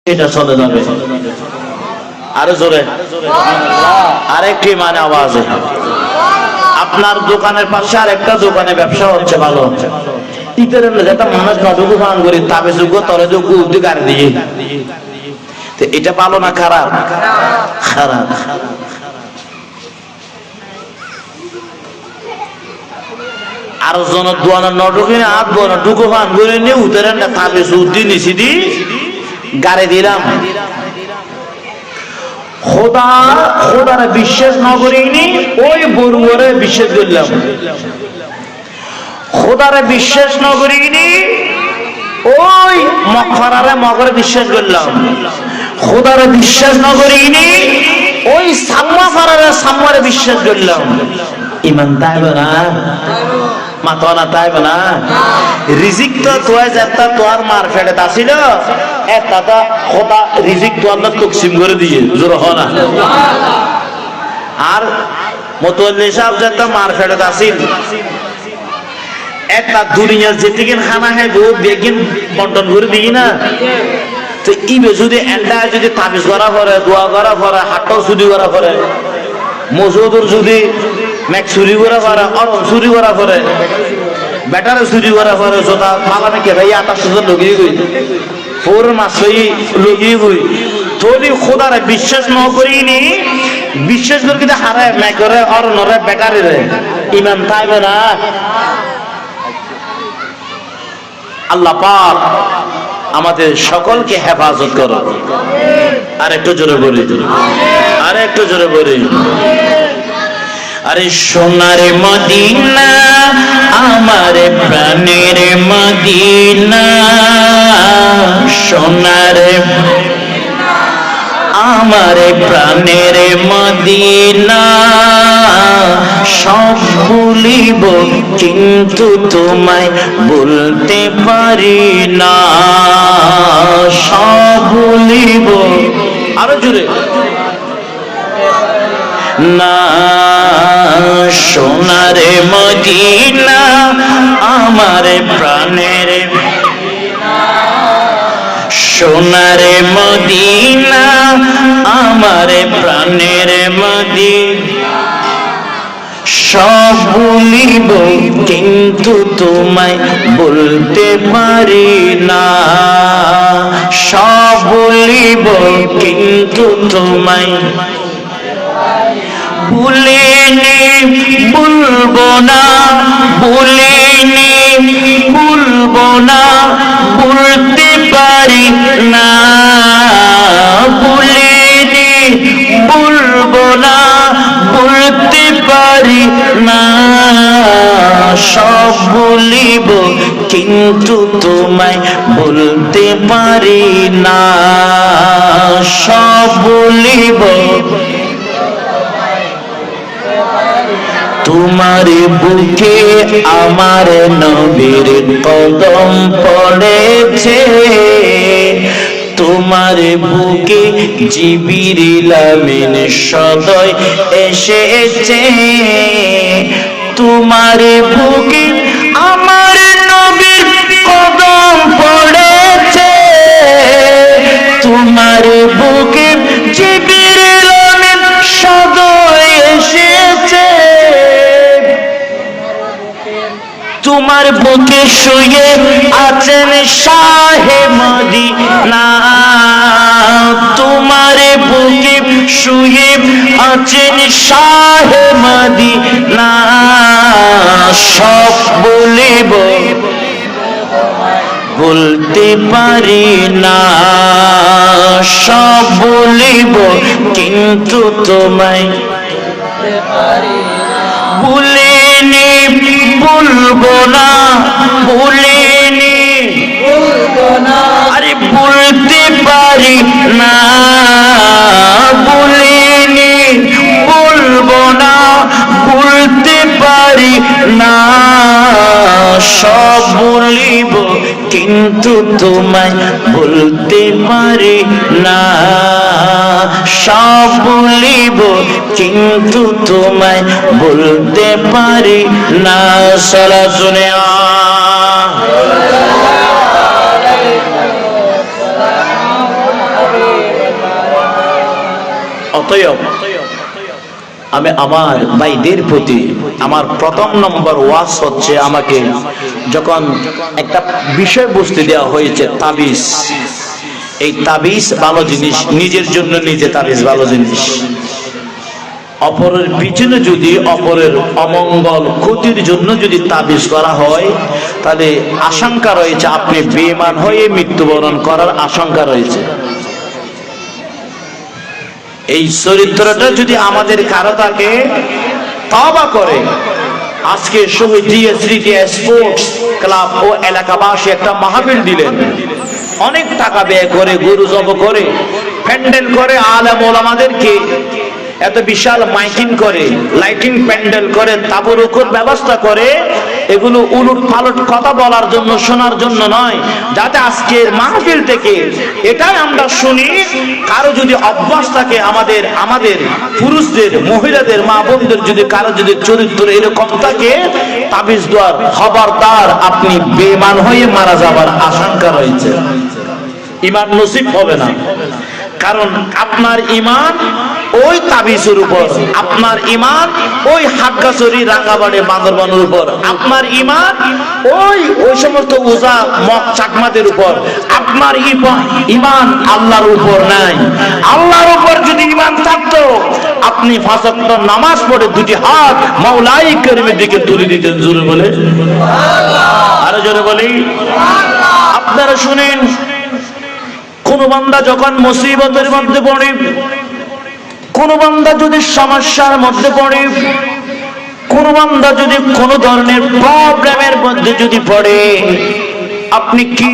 এটা চলে যাবে। আরো জোরে আরেকটি মানে আওয়াজে। আপনার দোকানের পাশে আরেকটা দোকানে ব্যবসা হচ্ছে, ভালো হচ্ছে, ইতের যেটা মানুষ নদুকু ফান করি তাবে যোগ্য তলে যোগ্য উদ্দি গাড়ি দিয়ে, তো এটা ভালো না খারাপ? খারাপ। আর জন দোয়ানের নটকিনে আট দোয়ানের ডুকু ফান করে নিয়ে উতেরেন না তাবে উদ্দি নিছি দি গাড়ি দিলাম। খোদারে বিশ্বাস না করিনি ওই বড়ুয়ারে বিশ্বাস করলাম, খোদারে বিশ্বাস না করিনি ওই মকফারারে মকরে বিশ্বাস করলাম, খোদারে বিশ্বাস না করিনি ওই সাম্মা ফারারে সাম্মারে বিশ্বাস করলাম। ইমান তাইবে না, মাথা না তাইবে না। রিজিক তো তোয়া যেটা তোয়ার মার ফেলে আসিল এটা খোদা রিজিক তো আল্লাহ তকসিম করে দিয়ে জোর হ না। আর মোতাল্লি সাহেব যেটা মার ফেলে আসিল একটা দুনিয়ার যেদিকে খানা হয় বহুত বেগিন বন্টন করে দিই না, তো ইবে যদি এন্ডা যদি তাবিজ করা পরে দোয়া করা পরে হাটও চুরি করা পরে মজুদুর যদি ম্যাক চুরি করা পরে অরণ চুরি করা পরে ব্যাটারে চুরি করা পরে জোতা মালামে কে ভাই 28,000 লগিয়ে গই ফোর মাসই লগিয়ে গই তোরি খোদারে বিশ্বাস ন করিনি বিশ্বাস করে কিন্তু হারায় ম্যাকরে অরণরে ব্যাটারে রে ইমান থাকবে না। আল্লাহ পাক আমাদের সকলকে হেফাজত করো। আর একটু জোরে বলি, আর একটু জোরে বলি। আরে সোনার মদিনা আমার প্রাণের মদিনা, সোনার আমার প্রাণের মদিনা, সব ভুলিব কিন্তু তোমায় বলতে পারি না, সব ভুলিব। আরো জোরে না। সোনার মদিনা আমার প্রাণের, সোনার মদিনা আমার প্রাণের মদিনা, সব ভুলিব কিন্তু তোমায় বলতে পারি না, সব ভুলিব কিন্তু তোমায় ভুলিনি ভুলবো না, ভুলিনি ভুলবো না, ভুলতে পারি না, ভুলিনি ভুলবো না, ভুলতে পারি না, সব ভুলিব কিন্তু তোমায় বলতে পারি না, সব ভুলিব। তোমার বুকে আমার নবীর কদম পড়েছে, তোমার বুকে জিবরিল আমিন সদয় এসেছে, তোমার বুকে আমার নবীর কদম পড়েছে, তোমার বুকে জিবরিল আমিন সদয় এসেছে, তোমার বুকে শুয়ে আছেন শাহে মদিনা, তোমার বুকে শুয়ে আছেন শাহে মদিনা, সব বলিব বলতে পারি না, সব বলিব কিন্তু তোমায় ভুলিনি ভুলবো না, ভুলিনি ভুলবো না, আরে ভুলতে পারি না, ভুলিনি ভুলবো না, ভুলতে পারি না, সব ভুলিব কিন্তু তোমায় বলতে পারি না, সব ভুলিব কিন্তু তোমায় বলতে পারি না। সালা শুনে অতএব আমি আমার ভাইদের প্রতি আমার প্রথম নম্বর ওয়াজ হচ্ছে, আমাকে যখন একটা বিষয়বস্তু দেওয়া হয়েছে তাবিজ, এই তাবিজ ভালো জিনিস, নিজের জন্য নিজে তাবিজ ভালো জিনিস, অপরের পিছনে যদি অপরের অমঙ্গল ক্ষতির জন্য যদি তাবিজ করা হয়, তাহলে আশঙ্কা রয়েছে আপনি বেঈমান হয়ে মৃত্যুবরণ করার আশঙ্কা রয়েছে। এই চরিত্রটা যদি আমাদের কারো থাকে, তওবা করে আজকে শহীদ স্মৃতি স্পোর্টস ক্লাব ও এলাকাবাসী একটা মাহফিল দিলেন, অনেক টাকা ব্যয় করে, গরু জব করে, প্যান্ডেল করে, আলেম ওলামাদেরকে এত বিশাল মাইকিং করে, লাইটিং প্যান্ডেল করে, তাবরুকের ব্যবস্থা করে, এগুলো উলট পালট কথা বলার জন্য, শোনার জন্য নয়, যাতে আজকের মাহফিল থেকে এটাই আমরা শুনি। কারো যদি অভ্যাস থাকে, আমাদের পুরুষদের, মহিলাদের, মা বোনদের যদি কারো যদি চরিত্র এরকম থাকে, তাবিজ দেওয়ার, খবরদার আপনি বেঈমান হয়ে মারা যাবার আশঙ্কা রয়েছে, ঈমান নসিব হবে না। কারণ আপনার ঈমান ওই তাবিজের উপর, আপনার ঈমান ওই হাটগাছড়ি, রাঙ্গাবাড়ি, বান্দরবানের উপর, আপনার ঈমান ওই সমস্ত ওজা মগ চাকমাদের উপর, আপনার ঈমান আল্লাহর উপর নাই। আল্লাহর উপর যদি ঈমান থাকতো, আপনি 5 ওয়াক্ত নামাজ পড়ে দুটি হাত মাওলাই কারীমের দিকে তুলে দিতেন। জোরে বলে আল্লাহ, আরো জোরে বলি আল্লাহ। আপনারা শুনেন, কোন বান্দা যখন মুসিবতের মধ্যে পড়ে, কোন বান্দা যদি সমস্যার মধ্যে পড়ে, কোন বান্দা যদি কোন ধরনের প্রবলেমের মধ্যে যদি পড়ে, আপনি কি